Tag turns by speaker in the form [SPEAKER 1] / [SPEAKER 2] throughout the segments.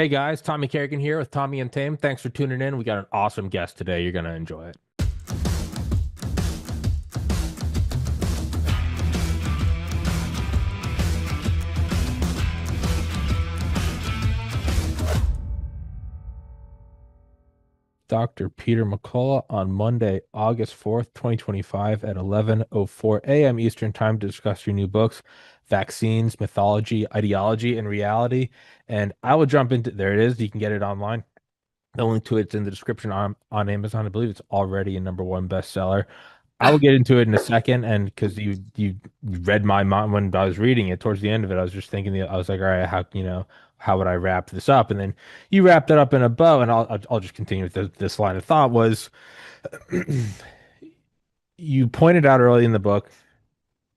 [SPEAKER 1] Hey guys, Tommy Carrigan here with Tommy Untamed. Thanks for tuning in. We got an awesome guest today. You're going to enjoy it. Dr. Peter McCullough on Monday, August 4th, 2025 at 11:04 a.m. Eastern Time to discuss your new books, Vaccines, Mythology, Ideology, and Reality. And I will jump into there it is. You can get it online. The link to it's in the description on Amazon. I believe it's already a number one bestseller. I will get into it in a second, and because you read my mind when I was reading it towards the end of it, I was just thinking, I was like, all right, how would I wrap this up? And then you wrapped it up in a bow, and I'll just continue with this line of thought was you pointed out early in the book,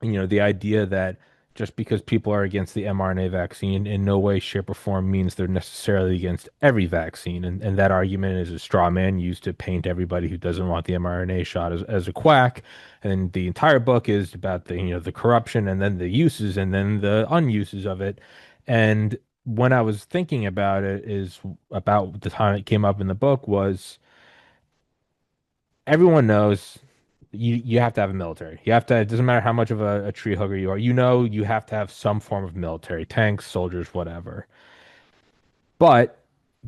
[SPEAKER 1] the idea that just because people are against the mRNA vaccine in no way, shape, or form means they're necessarily against every vaccine. And that argument is a straw man used to paint everybody who doesn't want the mRNA shot as a quack. And the entire book is about the corruption and then the uses and then the unuses of it. And when I was thinking about it is about the time it came up in the book was everyone knows you have to have a military. You have to, it doesn't matter how much of a tree hugger you are, you have to have some form of military, tanks, soldiers, whatever. But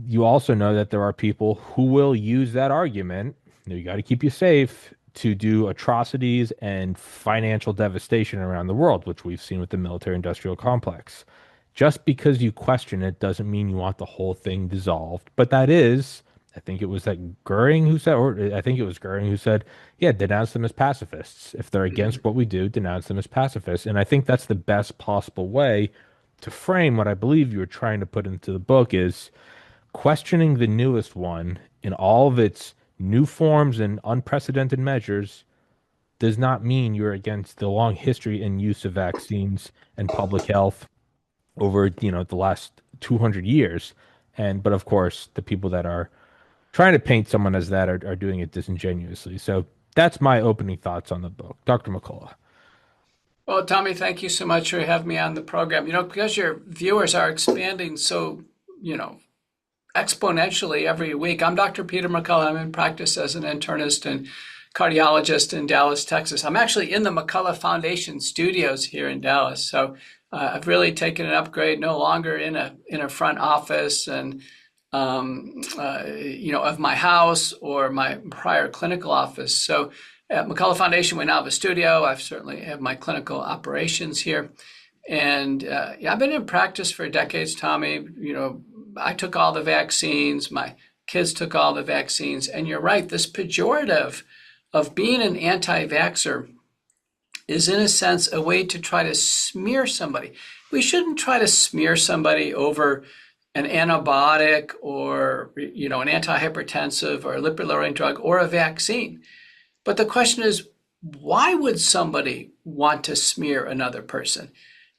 [SPEAKER 1] you also know that there are people who will use that argument, you got to keep you safe, to do atrocities and financial devastation around the world, which we've seen with the military industrial complex. Just because you question it doesn't mean you want the whole thing dissolved. But that is, I think it was that Goering who said, or I think it was Goering who said, yeah, denounce them as pacifists. If they're against what we do, denounce them as pacifists. And I think that's the best possible way to frame what I believe you were trying to put into the book is questioning the newest one in all of its new forms and unprecedented measures does not mean you're against the long history and use of vaccines and public health over, the last 200 years. But of course, the people that are trying to paint someone as that are doing it disingenuously. So that's my opening thoughts on the book. Dr. McCullough.
[SPEAKER 2] Well, Tommy, thank you so much for having me on the program. Because your viewers are expanding so, you know, exponentially every week. I'm Dr. Peter McCullough. I'm in practice as an internist and cardiologist in Dallas, Texas. I'm actually in the McCullough Foundation studios here in Dallas. So I've really taken an upgrade, no longer in a front office and of my house or my prior clinical office. So at McCullough Foundation, we now have a studio. I've certainly have my clinical operations here. And I've been in practice for decades, Tommy. I took all the vaccines. My kids took all the vaccines. And you're right, this pejorative of being an anti-vaxxer is in a sense a way to try to smear somebody. We shouldn't try to smear somebody over an antibiotic or an antihypertensive or a lipid-lowering drug or a vaccine. But the question is, why would somebody want to smear another person?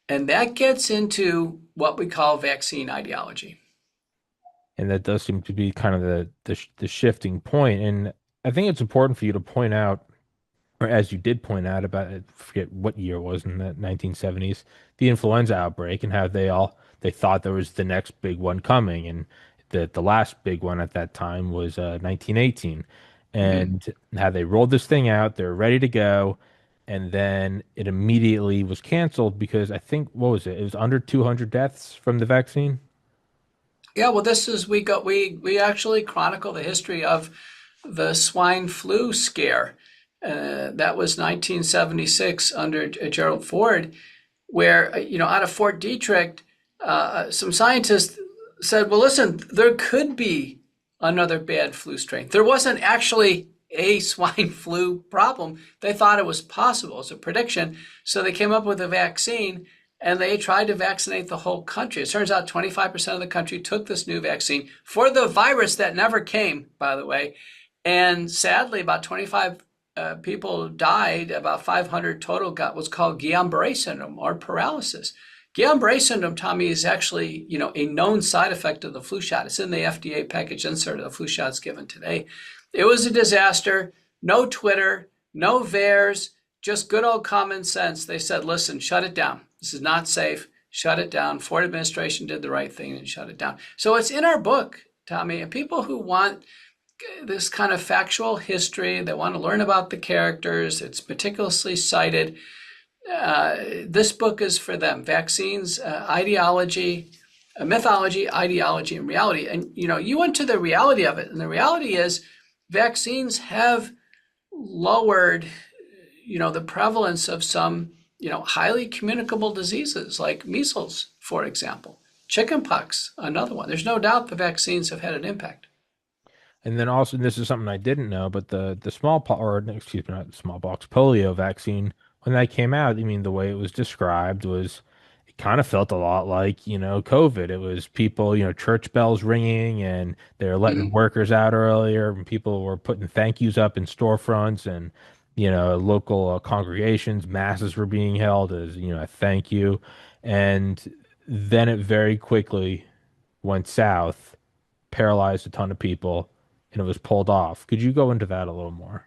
[SPEAKER 2] And that gets into what we call vaccine ideology.
[SPEAKER 1] And that does seem to be kind of the shifting point. And I think it's important for you to point out, or as you did point out about, I forget what year it was in the 1970s, the influenza outbreak and how they thought there was the next big one coming. And the last big one at that time was 1918. And how they rolled this thing out, they're ready to go. And then it immediately was canceled because I think, what was it? It was under 200 deaths from the vaccine.
[SPEAKER 2] Yeah, well, we actually chronicle the history of the swine flu scare. That was 1976 under Gerald Ford, where out of Fort Detrick, some scientists said, well, listen, there could be another bad flu strain. There wasn't actually a swine flu problem. They thought it was possible. It's a prediction. So they came up with a vaccine and they tried to vaccinate the whole country. It turns out 25% of the country took this new vaccine for the virus that never came, by the way. And sadly, about 25 people died. About 500 total got what's called Guillain-Barré syndrome or paralysis. Guillain-Barré syndrome, Tommy, is actually, a known side effect of the flu shot. It's in the FDA package insert of the flu shots given today. It was a disaster. No Twitter, no VAERS, just good old common sense. They said, listen, shut it down. This is not safe. shut it down. Ford administration did the right thing and shut it down. So it's in our book, Tommy. And people who want this kind of factual history, that want to learn about the characters, it's meticulously cited. This book is for them. Vaccines, ideology, mythology, ideology, and reality. And you went to the reality of it, and the reality is vaccines have lowered, the prevalence of some, highly communicable diseases like measles, for example, chickenpox, another one. There's no doubt the vaccines have had an impact.
[SPEAKER 1] And then also, and this is something I didn't know, but the smallpox, or excuse me, not smallpox, polio vaccine, when that came out, I mean, the way it was described was, it kind of felt a lot like, COVID. It was people, church bells ringing, and they're letting
[SPEAKER 2] Mhm.
[SPEAKER 1] workers out earlier, and people were putting thank yous up in storefronts, and, local congregations, masses were being held as, a thank you. And then it very quickly went south, paralyzed a ton of people, and it was pulled off. Could you go into that a little more?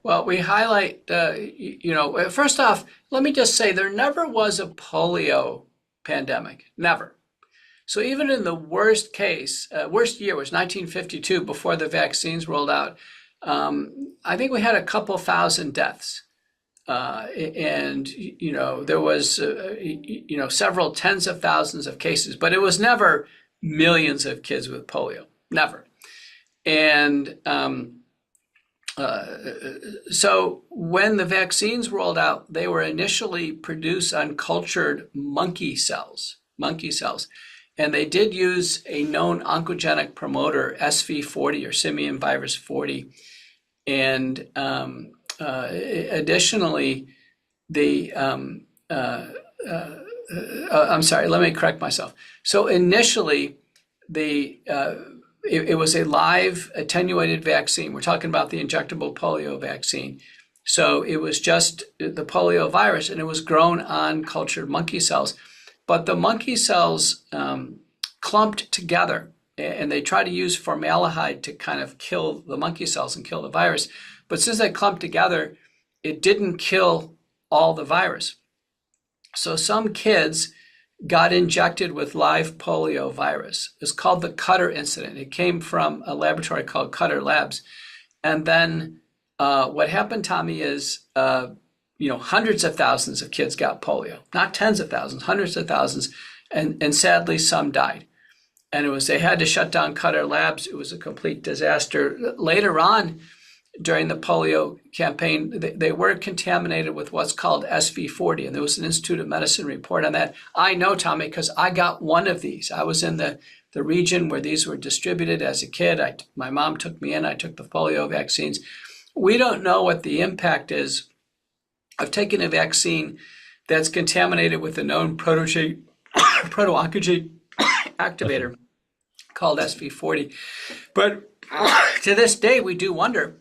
[SPEAKER 2] Well, we highlight, first off, let me just say there never was a polio pandemic, never. So even in the worst case, worst year was 1952 before the vaccines rolled out. I think we had a couple thousand deaths. And, there was, several tens of thousands of cases, but it was never millions of kids with polio, never. And so when the vaccines rolled out, they were initially produced on cultured monkey cells. And they did use a known oncogenic promoter, SV40 or simian virus 40. And additionally, the I'm sorry, let me correct myself. So initially, the it was a live attenuated vaccine. We're talking about the injectable polio vaccine. So it was just the polio virus, and it was grown on cultured monkey cells. But the monkey cells clumped together, and they tried to use formaldehyde to kind of kill the monkey cells and kill the virus. But since they clumped together, it didn't kill all the virus. So some kids got injected with live polio virus. It's called the Cutter incident. It came from a laboratory called Cutter Labs. And then what happened, Tommy, is hundreds of thousands of kids got polio, not tens of thousands, hundreds of thousands, and sadly some died. And they had to shut down Cutter Labs. It was a complete disaster. Later on, during the polio campaign, they were contaminated with what's called SV40, and there was an Institute of Medicine report on that. I know, Tommy, because I got one of these. I was in the region where these were distributed as a kid. My mom took me in. I took the polio vaccines. We don't know what the impact is of taking a vaccine that's contaminated with a known proto-oncogene activator called SV40. But to this day, we do wonder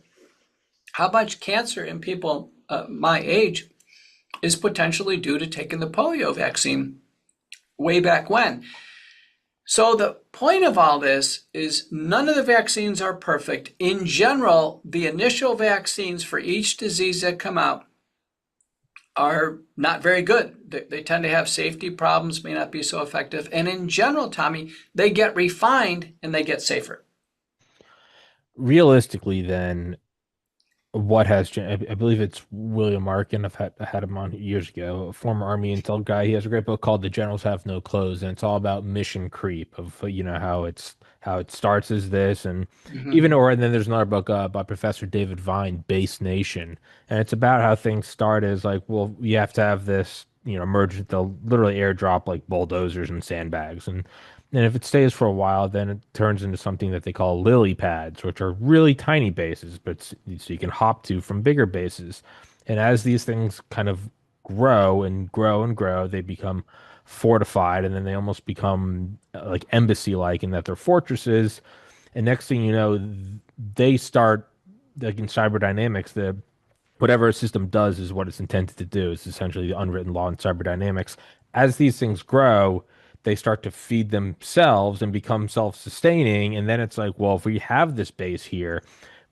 [SPEAKER 2] how much cancer in people my age is potentially due to taking the polio vaccine way back when. So the point of all this is none of the vaccines are perfect. In general, the initial vaccines for each disease that come out are not very good. They tend to have safety problems, may not be so effective. And in general, Tommy, they get refined and they get safer.
[SPEAKER 1] Realistically, then, what has changed? I believe it's William Arkin. I had him on years ago, a former Army intel guy. He has a great book called "The Generals Have No Clothes," and it's all about mission creep of how it starts as this, and
[SPEAKER 2] Mhm.
[SPEAKER 1] and then there's another book by Professor David Vine, "Base Nation," and it's about how things start as like, well, you have to have this, emergent. They'll literally airdrop like bulldozers and sandbags, and if it stays for a while, then it turns into something that they call lily pads, which are really tiny bases, but so you can hop to from bigger bases. And as these things kind of grow and grow and grow, they become fortified, and then they almost become like embassy-like in that they're fortresses. And next thing you know, they start, like in cyberdynamics, the whatever a system does is what it's intended to do. It's essentially the unwritten law in cyberdynamics. As these things grow, they start to feed themselves and become self-sustaining. And then it's like, well, if we have this base here,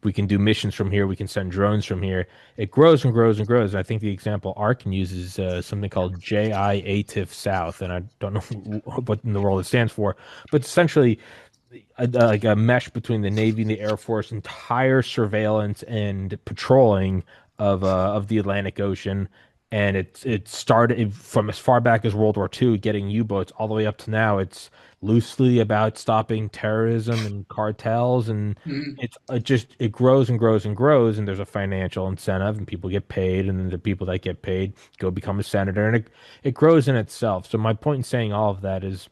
[SPEAKER 1] We can do missions from here. We can send drones from here. It grows and grows and grows. And I think the example ARC can use is something called JIATIF South, and I don't know what in the world it stands for, but essentially like a mesh between the Navy and the Air Force, entire surveillance and patrolling of the Atlantic Ocean. And it started from as far back as World War II, getting U-boats all the way up to now. It's loosely about stopping terrorism and cartels, and
[SPEAKER 2] Mm.
[SPEAKER 1] it grows and grows and grows. And there's a financial incentive, and people get paid, and then the people that get paid go become a senator, and it grows in itself. So my point in saying all of that is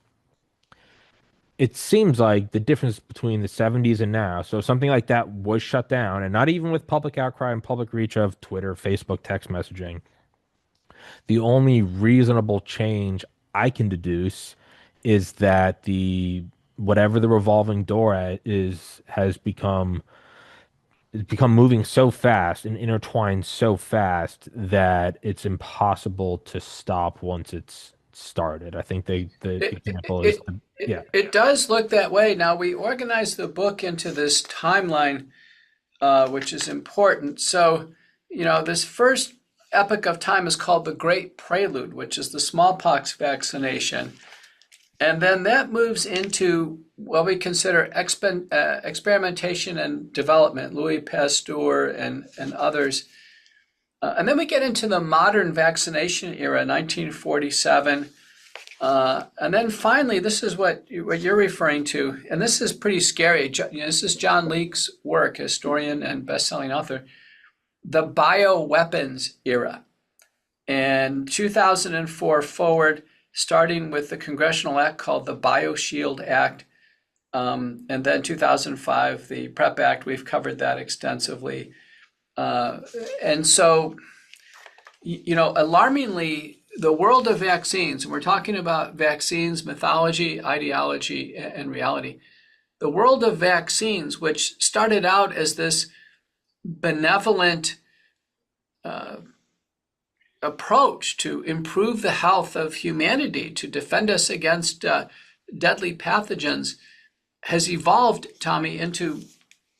[SPEAKER 1] it seems like the difference between the 70s and now, so something like that was shut down, and not even with public outcry and public reach of Twitter, Facebook, text messaging. The only reasonable change I can deduce is that the whatever the revolving door is has become it's become moving so fast and intertwined so fast that it's impossible to stop once it's started. I think the
[SPEAKER 2] It,
[SPEAKER 1] example is
[SPEAKER 2] it,
[SPEAKER 1] yeah.
[SPEAKER 2] it does look that way. Now, we organized the book into this timeline, which is important. So, this first epoch of time is called the Great Prelude, which is the smallpox vaccination. And then that moves into what we consider experimentation and development, Louis Pasteur and others. And then we get into the modern vaccination era, 1947. And then finally, this is what you're referring to, and this is pretty scary. This is John Leake's work, historian and best-selling author, the bioweapons era. And 2004 forward, starting with the congressional act called the BioShield Act, and then 2005, the PrEP Act. We've covered that extensively. And so, alarmingly, the world of vaccines, and we're talking about vaccines, mythology, ideology, and reality. The world of vaccines, which started out as this benevolent approach to improve the health of humanity, to defend us against deadly pathogens, has evolved, Tommy, into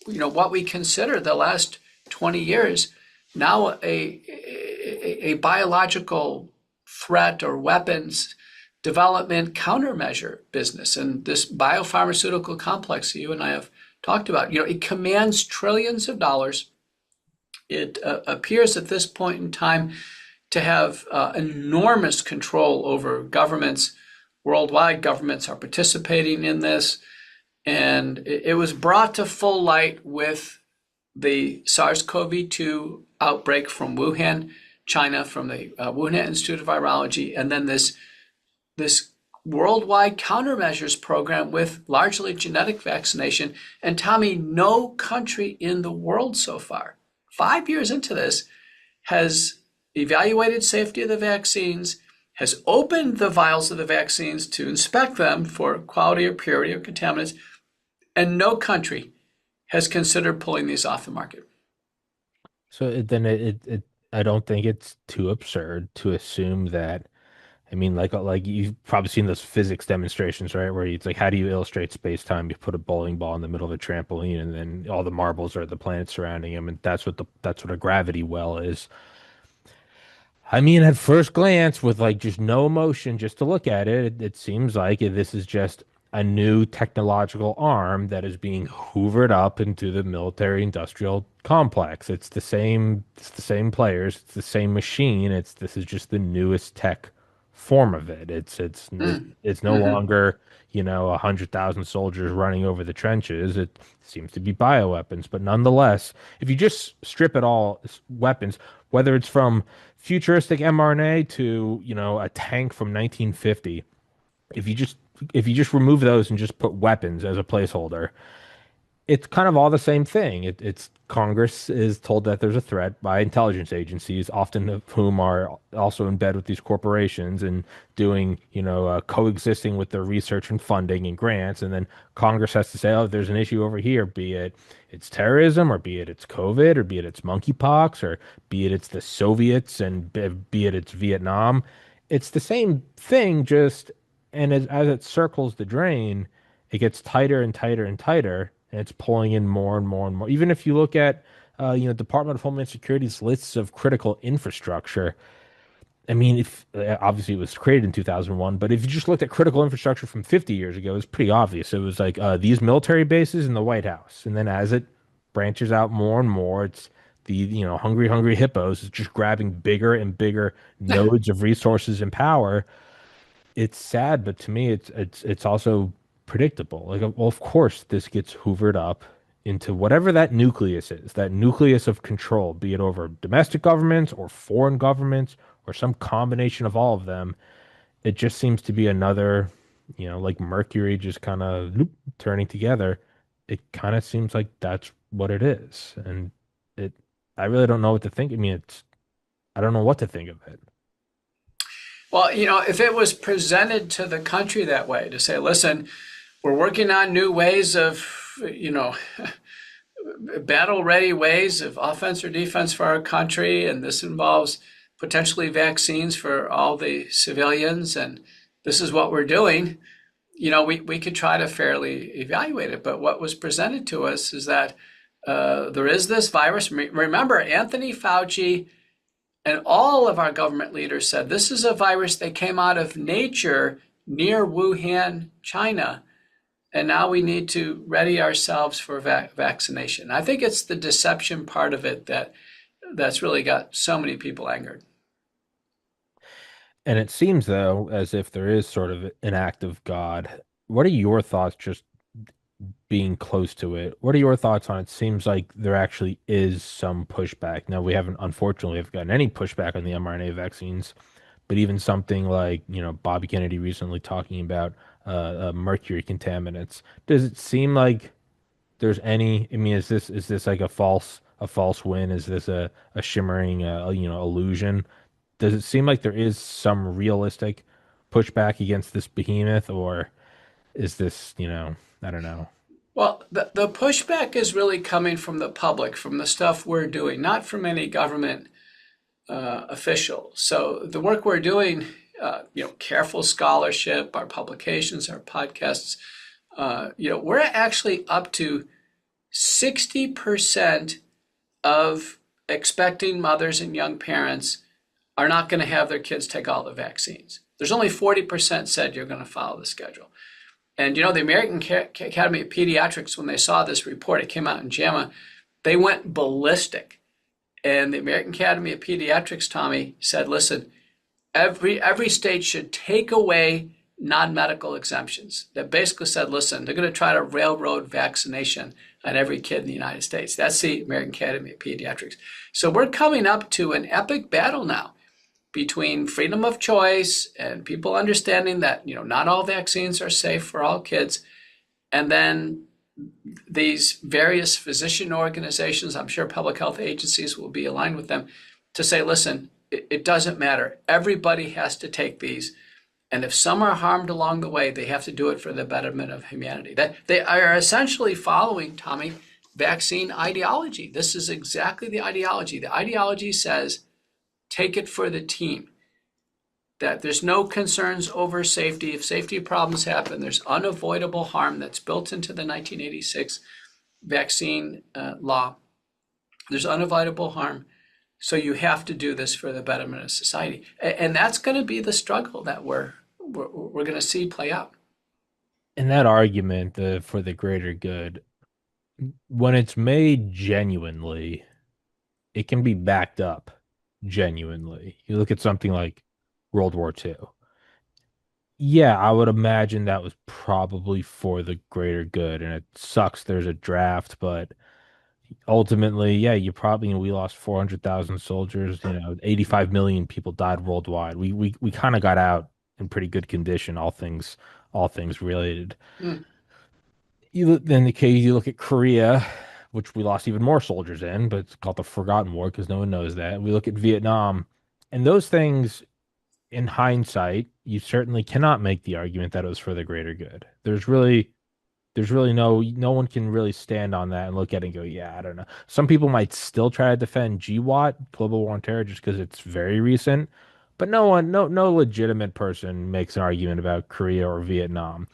[SPEAKER 2] what we consider the last 20 years now a biological threat or weapons development countermeasure business. And this biopharmaceutical complex that you and I have talked about, it commands trillions of dollars. It appears at this point in time to have enormous control over governments. Worldwide governments are participating in this. And it was brought to full light with the SARS-CoV-2 outbreak from Wuhan, China, from the Wuhan Institute of Virology, and then this worldwide countermeasures program with largely genetic vaccination. And Tommy, no country in the world so far, 5 years into this, has evaluated safety of the vaccines, has opened the vials of the vaccines to inspect them for quality or purity or contaminants, and no country has considered pulling these off the market.
[SPEAKER 1] So then I don't think it's too absurd to assume that. I mean, like you've probably seen those physics demonstrations, right? Where it's like, how do you illustrate space-time? You put a bowling ball in the middle of a trampoline, and then all the marbles are the planets surrounding him, and that's what a gravity well is. I mean, at first glance, with like just no emotion, just to look at it seems like this is just a new technological arm that is being hoovered up into the military industrial complex. It's the same players, it's the same machine. This is just the newest tech form of it.
[SPEAKER 2] Mm.
[SPEAKER 1] It's no
[SPEAKER 2] Mm-hmm.
[SPEAKER 1] longer, 100,000 soldiers running over the trenches. It seems to be bioweapons, but nonetheless, if you just strip it all weapons, whether it's from futuristic mRNA to, a tank from 1950, if you just if you just remove those and just put weapons as a placeholder, it's kind of all the same thing. It's Congress is told that there's a threat by intelligence agencies, often of whom are also in bed with these corporations and doing, coexisting with their research and funding and grants. And then Congress has to say, oh, there's an issue over here, be it it's terrorism, or be it it's COVID, or be it it's monkeypox, or be it it's the Soviets, and be it it's Vietnam. It's the same thing, just and as it circles the drain, it gets tighter and tighter and tighter, and it's pulling in more and more and more. Even if you look at, Department of Homeland Security's lists of critical infrastructure, I mean, if obviously it was created in 2001, but if you just looked at critical infrastructure from 50 years ago, it's pretty obvious. It was like these military bases in the White House. And then as it branches out more and more, it's hungry, hungry hippos is just grabbing bigger and bigger nodes of resources and power. It's sad, but to me, it's also predictable. Like, well, of course, this gets hoovered up into whatever that nucleus is, that nucleus of control, be it over domestic governments or foreign governments or some combination of all of them. It just seems to be another, like Mercury just kind of turning together. It kind of seems like that's what it is, and it. I really don't know what to think. I mean, I don't know what to think of it.
[SPEAKER 2] Well, if it was presented to the country that way, to say, listen, we're working on new ways of, battle ready ways of offense or defense for our country, and this involves potentially vaccines for all the civilians, and this is what we're doing, we could try to fairly evaluate it. But what was presented to us is that there is this virus. Remember, Anthony Fauci and all of our government leaders said this is a virus that came out of nature near Wuhan, China. And now we need to ready ourselves for vaccination. I think it's the deception part of it that's really got so many people angered.
[SPEAKER 1] And it seems though as if there is sort of an act of God. What are your thoughts just being close to it? What are your thoughts on it? Seems like there actually is some pushback. Now, we haven't, unfortunately, have gotten any pushback on the mRNA vaccines, but even something like, Bobby Kennedy recently talking about mercury contaminants. Does it seem like there's any, I mean, is this like a false win? Is this a shimmering, illusion? Does it seem like there is some realistic pushback against this behemoth, or is this, I don't know.
[SPEAKER 2] Well, the pushback is really coming from the public, from the stuff we're doing, not from any government official. So the work we're doing, careful scholarship, our publications, our podcasts, we're actually up to 60% of expecting mothers and young parents are not going to have their kids take all the vaccines. There's only 40% said you're going to follow the schedule. And the American Academy of Pediatrics, when they saw this report, it came out in JAMA, they went ballistic. And the American Academy of Pediatrics, Tommy, said, listen, every state should take away non-medical exemptions. That basically said, listen, they're going to try to railroad vaccination on every kid in the United States. That's the American Academy of Pediatrics. So we're coming up to an epic battle now between freedom of choice and people understanding that, not all vaccines are safe for all kids. And then these various physician organizations, I'm sure public health agencies will be aligned with them to say, listen, it doesn't matter. Everybody has to take these. And if some are harmed along the way, they have to do it for the betterment of humanity. That they are essentially following, Tommy, vaccine ideology. This is exactly the ideology. The ideology says, take it for the team. That there's no concerns over safety. If safety problems happen, there's unavoidable harm that's built into the 1986 vaccine law. There's unavoidable harm. So you have to do this for the betterment of society. And that's going to be the struggle that we're going to see play out.
[SPEAKER 1] And that argument for the greater good, when it's made genuinely, it can be backed up genuinely. You look at something like World War II. Yeah, I would imagine that was probably for the greater good. And it sucks there's a draft, but ultimately, yeah, we lost 400,000 soldiers, 85 million people died worldwide. We kind of got out in pretty good condition, all things related.
[SPEAKER 2] Mm.
[SPEAKER 1] In the case you look at Korea, which we lost even more soldiers in, but it's called the Forgotten War because no one knows that. We look at Vietnam, and those things, in hindsight, you certainly cannot make the argument that it was for the greater good. There's really no one can really stand on that and look at it and go, yeah, I don't know. Some people might still try to defend GWAT, Global War on Terror, just because it's very recent, but no legitimate person makes an argument about Korea or Vietnam.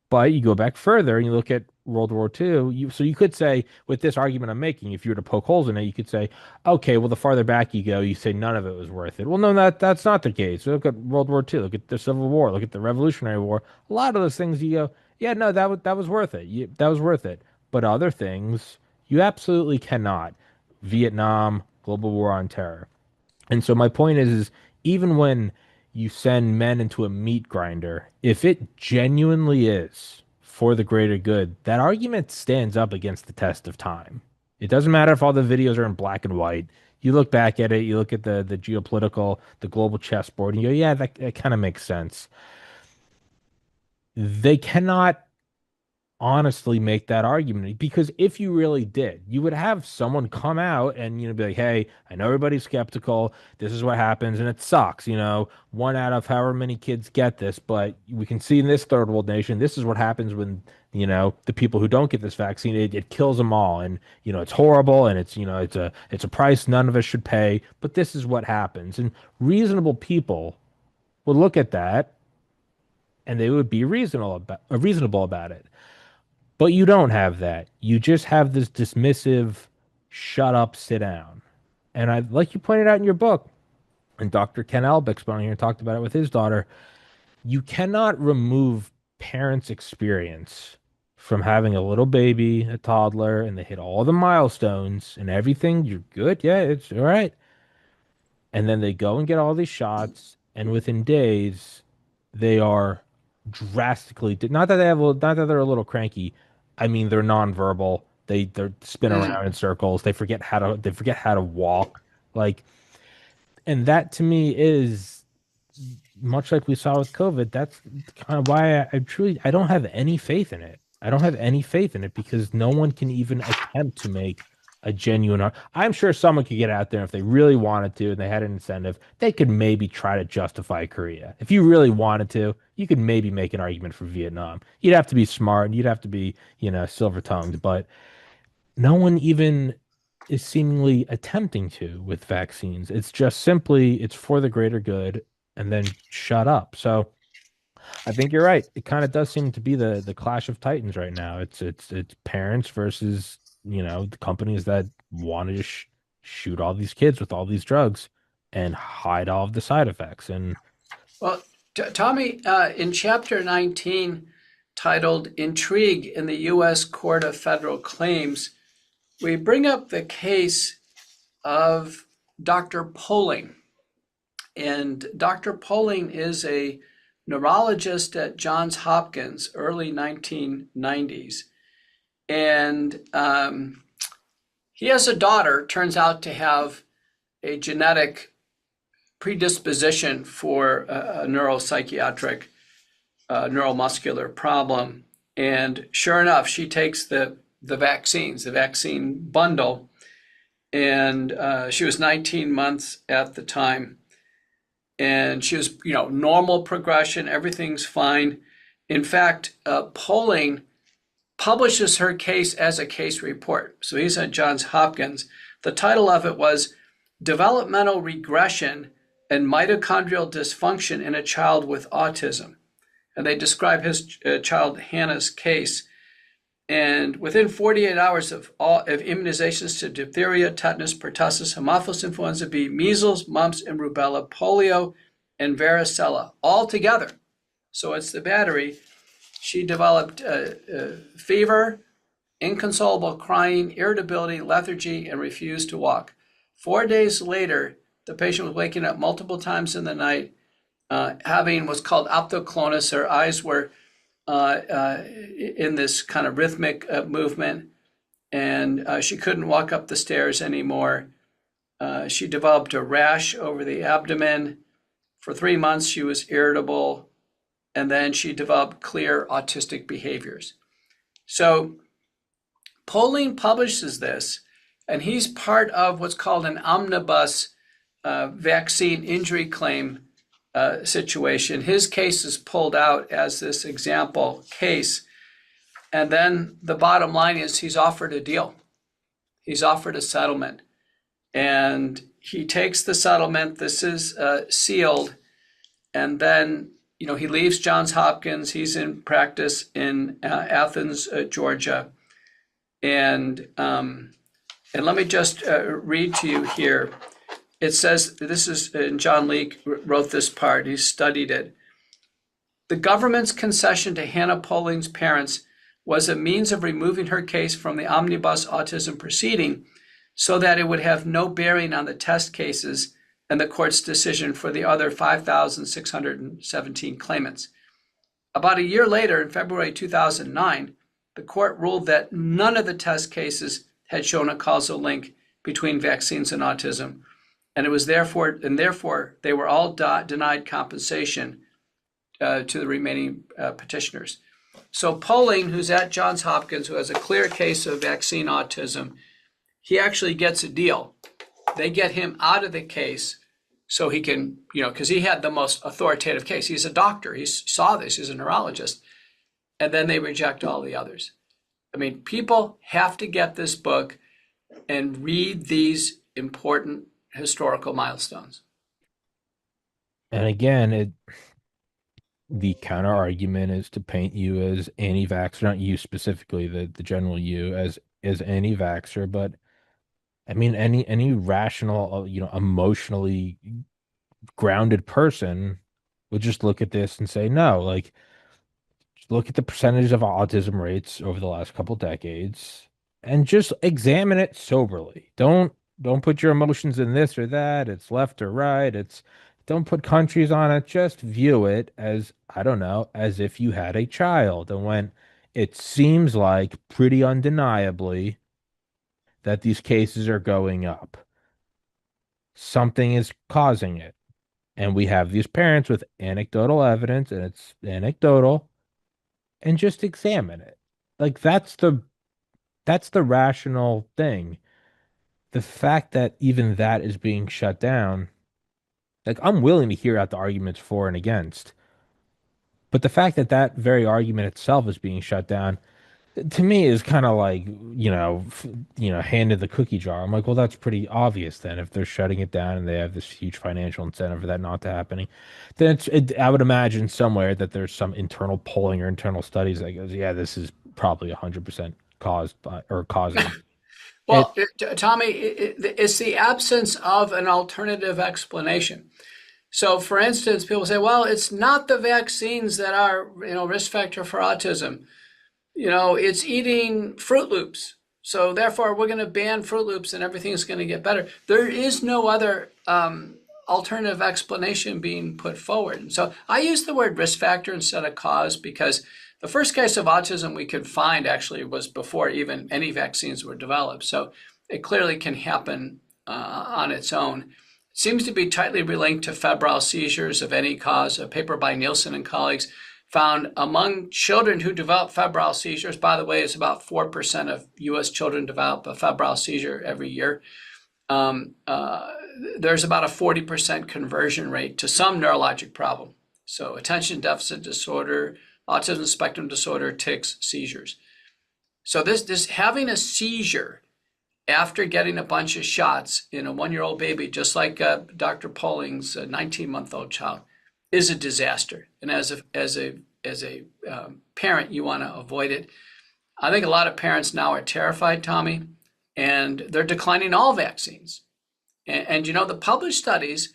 [SPEAKER 1] But you go back further and you look at World War II. So you could say, with this argument I'm making, if you were to poke holes in it, you could say, okay, well, the farther back you go, you say none of it was worth it. Well, no, that's not the case. Look at World War II. Look at the Civil War. Look at the Revolutionary War. A lot of those things you go, yeah, no, that was worth it. That was worth it. But other things, you absolutely cannot. Vietnam, global war on terror. And so my point is even when you send men into a meat grinder, if it genuinely is for the greater good, that argument stands up against the test of time. It doesn't matter if all the videos are in black and white. You look back at it, you look at the geopolitical, the global chessboard, and you go, yeah, that kind of makes sense. They cannot honestly make that argument because if you really did, you would have someone come out and be like, "Hey, I know everybody's skeptical. This is what happens, and it sucks. One out of however many kids get this, but we can see in this third world nation, this is what happens when the people who don't get this vaccine, it kills them all, and it's horrible, and it's a price none of us should pay, but this is what happens." And reasonable people would look at that and they would be reasonable about it. But you don't have that. You just have this dismissive, shut up, sit down. And like you pointed out in your book, and Dr. Ken Albeck's been on here and talked about it with his daughter, you cannot remove parents' experience from having a little baby, a toddler, and they hit all the milestones and everything. You're good. Yeah, it's all right. And then they go and get all these shots, and within days, they are drastically not that they're a little cranky. I mean, they're nonverbal. They spin
[SPEAKER 2] Mm.
[SPEAKER 1] around in circles. They forget how to walk. Like, and that to me is much like we saw with COVID. That's kind of why I don't have any faith in it. I don't have any faith in it because no one can even attempt to make a genuine. I'm sure someone could get out there if they really wanted to and they had an incentive, they could maybe try to justify Korea. If you really wanted to, you could maybe make an argument for Vietnam. You'd have to be smart and you'd have to be, silver-tongued, but no one even is seemingly attempting to with vaccines. It's just simply it's for the greater good and then shut up. So I think you're right. It kind of does seem to be the clash of titans right now. It's parents versus, the companies that want to just shoot all these kids with all these drugs and hide all of the side effects. And
[SPEAKER 2] Well, Tommy, in chapter 19, titled Intrigue in the U.S. Court of Federal Claims, we bring up the case of Dr. Poling. And Dr. Poling is a neurologist at Johns Hopkins, early 1990s. And he has a daughter, turns out to have a genetic predisposition for a neuropsychiatric, neuromuscular problem. And sure enough, she takes the vaccines, the vaccine bundle, and she was 19 months at the time. And she was, normal progression, everything's fine. In fact, Poling publishes her case as a case report. So he's at Johns Hopkins. The title of it was Developmental Regression and Mitochondrial Dysfunction in a Child with Autism. And they describe his child Hannah's case. And within 48 hours of immunizations to diphtheria, tetanus, pertussis, Haemophilus influenza B, measles, mumps, and rubella, polio, and varicella, all together. So it's the battery. She developed fever, inconsolable crying, irritability, lethargy, and refused to walk. 4 days later, the patient was waking up multiple times in the night, having what's called ophthalmos. Her eyes were in this kind of rhythmic movement, and she couldn't walk up the stairs anymore. She developed a rash over the abdomen. For 3 months, she was irritable, and then she developed clear autistic behaviors. So Poling publishes this, and he's part of what's called an omnibus vaccine injury claim situation. His case is pulled out as this example case. And then the bottom line is he's offered a deal. He's offered a settlement. And he takes the settlement. This is sealed. And then he leaves Johns Hopkins. He's in practice in Athens, Georgia, and let me just read to you here. It says, this is, and John Leake wrote this part. He studied it. The government's concession to Hannah Polling's parents was a means of removing her case from the omnibus autism proceeding so that it would have no bearing on the test cases and the court's decision for the other 5,617 claimants. About a year later, in February 2009, the court ruled that none of the test cases had shown a causal link between vaccines and autism, and therefore they were all denied compensation to the remaining petitioners. So Polling, who's at Johns Hopkins, who has a clear case of vaccine autism, he actually gets a deal. They get him out of the case so he can, because he had the most authoritative case. He's a doctor. He saw this. He's a neurologist. And then they reject all the others. I mean, people have to get this book and read these important historical milestones.
[SPEAKER 1] And again, the counter argument is to paint you as anti-vaxxer, not you specifically, the general you as anti-vaxxer, but I mean any rational, emotionally grounded person would just look at this and say no. Like, look at the percentage of autism rates over the last couple decades and just examine it soberly. Don't put your emotions in this or that. It's left or right. Don't put countries on it. Just view it as, I don't know, as if you had a child. And when it seems like pretty undeniably that these cases are going up, something is causing it. And we have these parents with anecdotal evidence, and it's anecdotal, and just examine it. Like that's the rational thing. The fact that even that is being shut down, like I'm willing to hear out the arguments for and against, but the fact that that very argument itself is being shut down, to me is kind of like, handed the cookie jar. I'm like, well, that's pretty obvious then. If they're shutting it down and they have this huge financial incentive for that not to happening, then I would imagine somewhere that there's some internal polling or internal studies that goes, yeah, this is probably 100% caused by or causing it.
[SPEAKER 2] Well, Tommy, it's the absence of an alternative explanation. So, for instance, people say, well, it's not the vaccines that are, risk factor for autism. It's eating Fruit Loops. So therefore, we're going to ban Fruit Loops and everything's going to get better. There is no other alternative explanation being put forward. And so I use the word risk factor instead of cause because the first case of autism we could find actually was before even any vaccines were developed. So it clearly can happen on its own. It seems to be tightly linked to febrile seizures of any cause. A paper by Nielsen and colleagues found among children who develop febrile seizures, by the way, it's about 4% of U.S. children develop a febrile seizure every year. There's about a 40% conversion rate to some neurologic problem. So attention deficit disorder, autism spectrum disorder, tics, seizures. So this having a seizure after getting a bunch of shots in a 1-year-old baby, just like Dr. Polling's 19-month-old child, is a disaster. And as a parent, you want to avoid it. I think a lot of parents now are terrified, Tommy, and they're declining all vaccines. And the published studies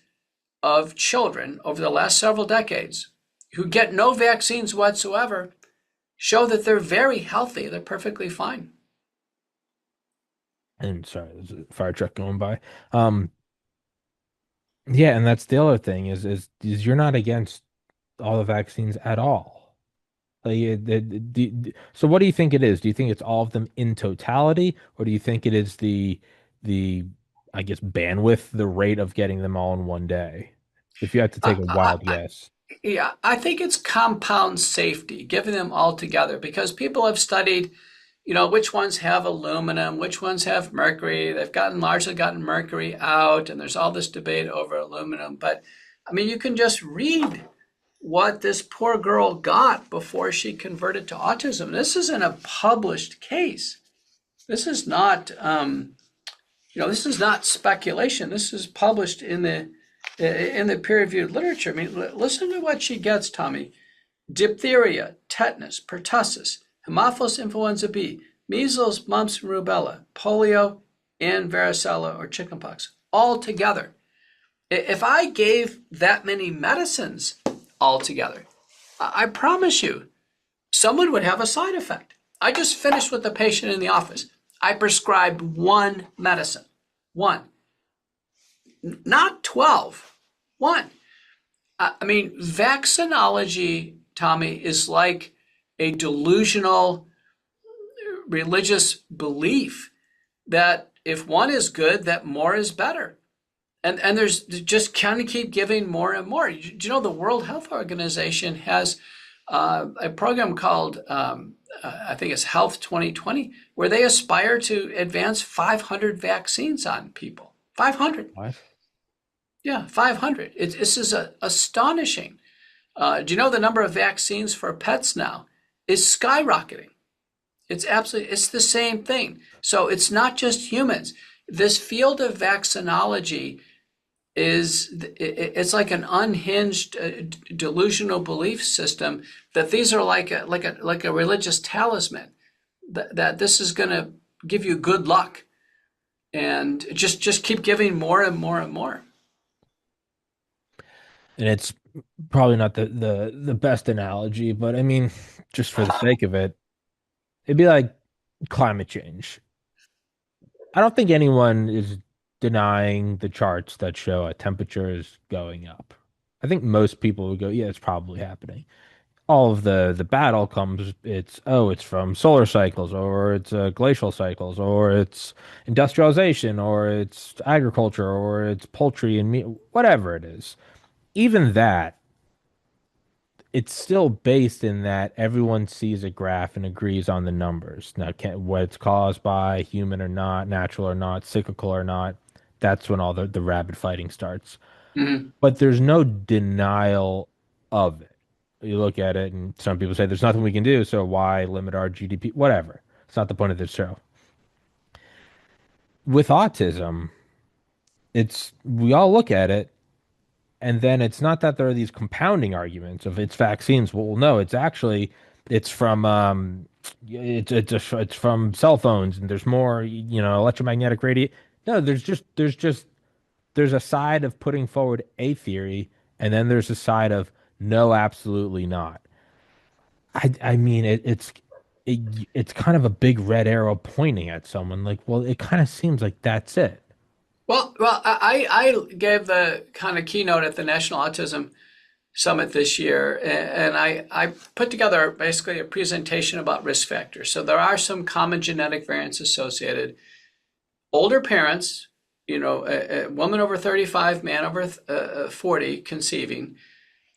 [SPEAKER 2] of children over the last several decades who get no vaccines whatsoever show that they're very healthy. They're perfectly fine.
[SPEAKER 1] And sorry, there's a fire truck going by. Yeah, and that's the other thing is you're not against all the vaccines at all. Like, so what do you think it is? Do you think it's all of them in totality, or do you think it is the I guess bandwidth, the rate of getting them all in one day? If you had to take a wild guess.
[SPEAKER 2] Yeah, I think it's compound safety, giving them all together because people have studied, which ones have aluminum, which ones have mercury. They've largely gotten mercury out, and there's all this debate over aluminum. But I mean, you can just read what this poor girl got before she converted to autism. This isn't a published case. This is not, this is not speculation. This is published in the in the peer-reviewed literature. I mean, listen to what she gets, Tommy. Diphtheria, tetanus, pertussis, Haemophilus influenza B, measles, mumps, and rubella, polio, and varicella or chickenpox, all together. If I gave that many medicines all together, I promise you, someone would have a side effect. I just finished with a patient in the office. I prescribed one medicine, one, not 12, one. I mean, vaccinology, Tommy, is like a delusional religious belief that if one is good, that more is better. And there's just kind of keep giving more and more. Do you know the World Health Organization has a program called, I think it's Health 2020, where they aspire to advance 500 vaccines on people. 500.
[SPEAKER 1] What?
[SPEAKER 2] Yeah, 500. This is astonishing. Do you know the number of vaccines for pets now is skyrocketing? It's the same thing. So it's not just humans. This field of vaccinology it's like an unhinged delusional belief system that these are like a religious talisman that this is going to give you good luck and just keep giving more and more and more.
[SPEAKER 1] And it's probably not the best analogy, but I mean, just for the sake of it, it'd be like climate change. I don't think anyone is denying the charts that show a temperature is going up. I think most people would go, yeah, it's probably happening. All of the battle comes, it's from solar cycles, or it's glacial cycles, or it's industrialization, or it's agriculture, or it's poultry and meat, whatever it is. Even that, it's still based in that everyone sees a graph and agrees on the numbers. Now, what it's caused by, human or not, natural or not, cyclical or not, that's when all the rabid fighting starts.
[SPEAKER 2] Mhm.
[SPEAKER 1] But there's no denial of it. You look at it, and some people say there's nothing we can do, so why limit our GDP? Whatever. It's not the point of this show. With autism, it's we all look at it, and then it's not that there are these compounding arguments of it's vaccines. Well, no, it's actually it's from it's from cell phones, and there's more, electromagnetic radiation. No, there's a side of putting forward a theory, and then there's a side of no, absolutely not. I mean, it's kind of a big red arrow pointing at someone. Like, well, it kind of seems like that's it.
[SPEAKER 2] Well, I gave the kind of keynote at the National Autism Summit this year, and I put together basically a presentation about risk factors. So there are some common genetic variants associated. Older parents, a woman over 35, man over 40 conceiving,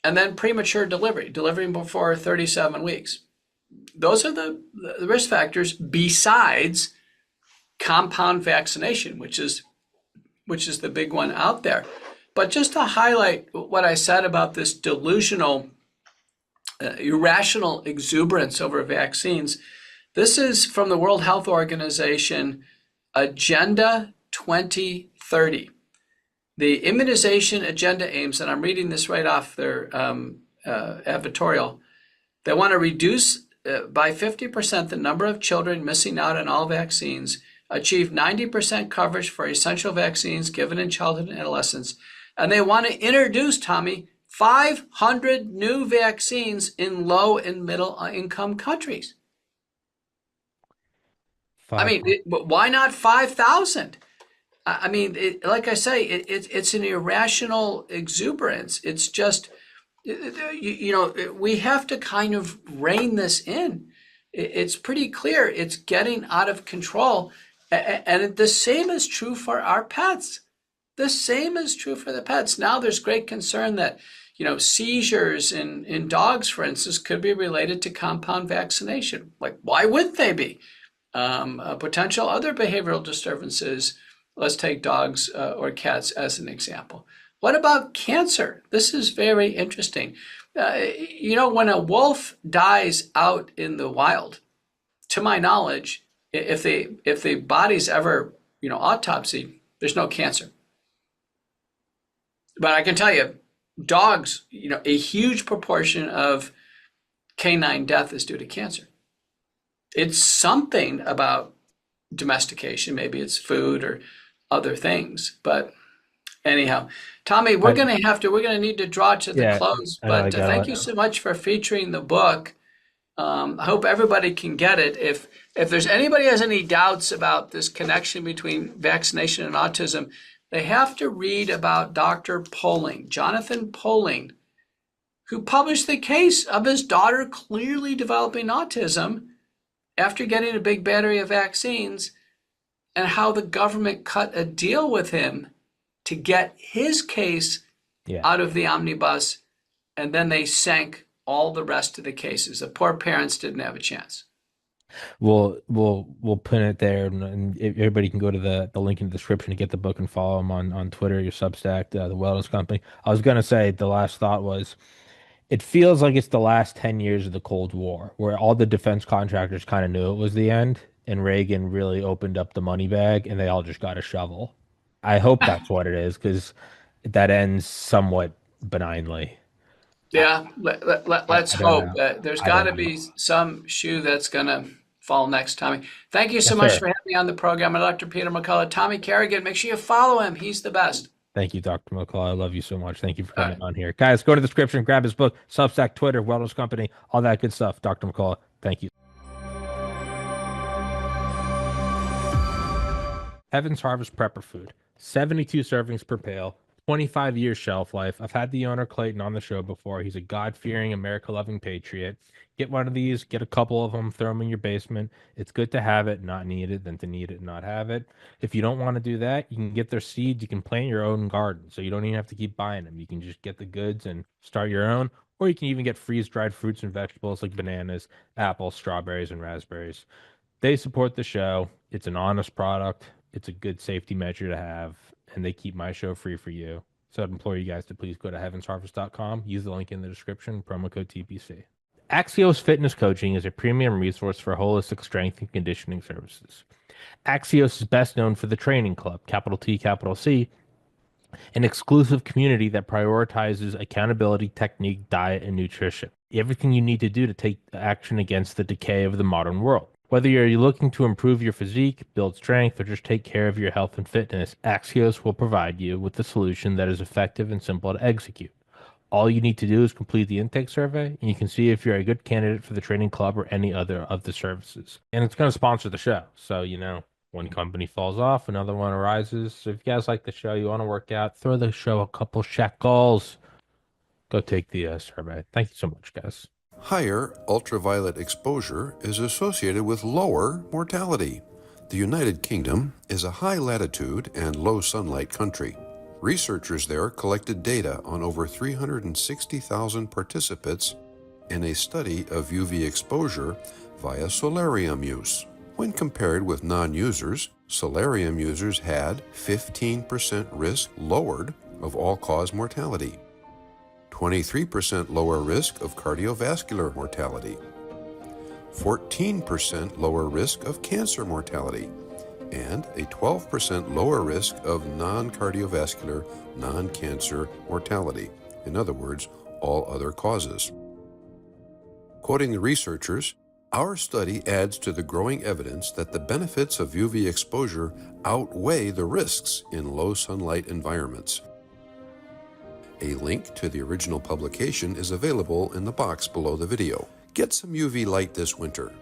[SPEAKER 2] and then premature delivery, delivering before 37 weeks. Those are the risk factors besides compound vaccination, which is the big one out there. But just to highlight what I said about this delusional, irrational exuberance over vaccines, this is from the World Health Organization Agenda 2030. The immunization agenda aims, and I'm reading this right off their advertorial, they want to reduce by 50% the number of children missing out on all vaccines, achieve 90% coverage for essential vaccines given in childhood and adolescence, and they want to introduce, Tommy, 500 new vaccines in low and middle income countries. I mean,
[SPEAKER 1] 500.
[SPEAKER 2] why not 5,000? I mean, like I say, it's an irrational exuberance. It's just, we have to kind of rein this in. It's pretty clear it's getting out of control. And the same is true for our pets. The same is true for the pets. Now there's great concern that, seizures in dogs, for instance, could be related to compound vaccination. Like, why would they be? Potential other behavioral disturbances. Let's take dogs or cats as an example. What about cancer? This is very interesting. When a wolf dies out in the wild, to my knowledge, if the body's ever, autopsy, there's no cancer. But I can tell you, dogs, a huge proportion of canine death is due to cancer. It's something about domestication. Maybe it's food or other things. But anyhow, Tommy,
[SPEAKER 1] I,
[SPEAKER 2] we're going to need to draw to the
[SPEAKER 1] yeah,
[SPEAKER 2] close.
[SPEAKER 1] I know I
[SPEAKER 2] But
[SPEAKER 1] got
[SPEAKER 2] thank
[SPEAKER 1] it.
[SPEAKER 2] you so much for featuring the book. I hope everybody can get it. If there's anybody has any doubts about this connection between vaccination and autism, they have to read about Dr. Poling, Jonathan Poling, who published the case of his daughter clearly developing autism after getting a big battery of vaccines, and how the government cut a deal with him to get his case
[SPEAKER 1] Yeah.
[SPEAKER 2] out of the omnibus, and then they sank all the rest of the cases. The poor parents didn't have a chance.
[SPEAKER 1] We'll pin it there, and everybody can go to the link in the description to get the book and follow them on Twitter, your Substack, the Wellness Company. I was gonna say the last thought was it feels like it's the last 10 years of the Cold War, where all the defense contractors kind of knew it was the end, and Reagan really opened up the money bag, and they all just got a shovel. I hope that's what it is, because that ends somewhat benignly. I,
[SPEAKER 2] Yeah, let's
[SPEAKER 1] I don't
[SPEAKER 2] hope.
[SPEAKER 1] know.
[SPEAKER 2] There's
[SPEAKER 1] I
[SPEAKER 2] got
[SPEAKER 1] don't
[SPEAKER 2] to
[SPEAKER 1] know.
[SPEAKER 2] be some shoe that's going to fall next, Tommy. Thank you so
[SPEAKER 1] Yes,
[SPEAKER 2] much
[SPEAKER 1] sir.
[SPEAKER 2] for having me on the program. Dr. Peter McCullough. Tommy Carrigan, make sure you follow him. He's the best.
[SPEAKER 1] Thank you, Dr. McCullough. I love you so much. Thank you for
[SPEAKER 2] All
[SPEAKER 1] coming
[SPEAKER 2] right.
[SPEAKER 1] on here. Guys, go to the description, grab his book, Substack, Twitter, Wellness Company, all that good stuff. Dr. McCullough, thank you. Heaven's Harvest Prepper Food, 72 servings per pail, 25 years shelf life. I've had the owner Clayton on the show before. He's a God-fearing, America-loving patriot. Get one of these, get a couple of them, throw them in your basement. It's good to have it, not need it, than to need it and not have it. If you don't want to do that, you can get their seeds. You can plant your own garden, so you don't even have to keep buying them. You can just get the goods and start your own, or you can even get freeze-dried fruits and vegetables like bananas, apples, strawberries, and raspberries. They support the show. It's an honest product. It's a good safety measure to have, and they keep my show free for you. So I'd implore you guys to please go to heavensharvest.com, use the link in the description, promo code TPC. Axios Fitness Coaching is a premium resource for holistic strength and conditioning services. Axios is best known for the Training Club, capital T, capital C, an exclusive community that prioritizes accountability, technique, diet, and nutrition. Everything you need to do to take action against the decay of the modern world. Whether you're looking to improve your physique, build strength, or just take care of your health and fitness, Axios will provide you with a solution that is effective and simple to execute. All you need to do is complete the intake survey, and you can see if you're a good candidate for the training club or any other of the services. And it's going to sponsor the show. So, one company falls off, another one arises. So if you guys like the show, you want to work out, throw the show a couple shekels. Go take the survey. Thank you so much, guys.
[SPEAKER 3] Higher ultraviolet exposure is associated with lower mortality. The United Kingdom is a high latitude and low sunlight country. Researchers there collected data on over 360,000 participants in a study of UV exposure via solarium use. When compared with non-users, solarium users had 15% risk lowered of all-cause mortality, 23% lower risk of cardiovascular mortality, 14% lower risk of cancer mortality, and a 12% lower risk of non-cardiovascular, non-cancer mortality. In other words, all other causes. Quoting the researchers, our study adds to the growing evidence that the benefits of UV exposure outweigh the risks in low sunlight environments. A link to the original publication is available in the box below the video. Get some UV light this winter.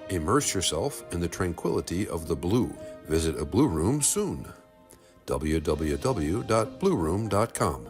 [SPEAKER 3] Immerse yourself in the tranquility of the blue. Visit a blue room soon. www.blueroom.com